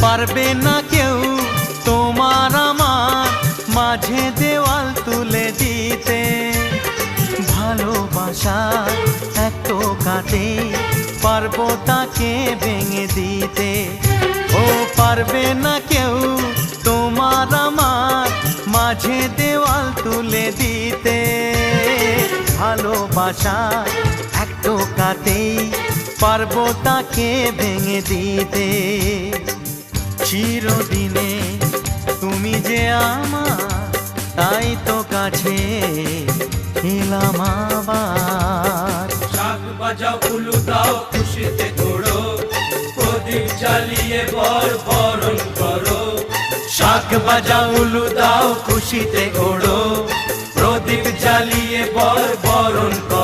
পারবে না কেউ তোমার আমার মাঝে দেওয়াল তুলে দিতে। ভালোবাসা এক টোকাতে পারবো তাকে ভেঙে দিতে। ও পারবে না কেউ তোমার আমার মাঝে দেওয়াল তুলে দিতে। ভালোবাসা এক টোকাতেই পারবো তাকে ভেঙে দিতে। চিরদিনে তুমি যে আমার, তাই তো কাছে এলাম আবার। শাক বাজাও উলু দাও খুশিতে ঘোড়ো, প্রদীপ জ্বালিয়ে বরণ করো। শাক বাজাও উলু দাও খুশিতে ওড়ো, প্রদীপ জ্বালিয়ে বরণ করো।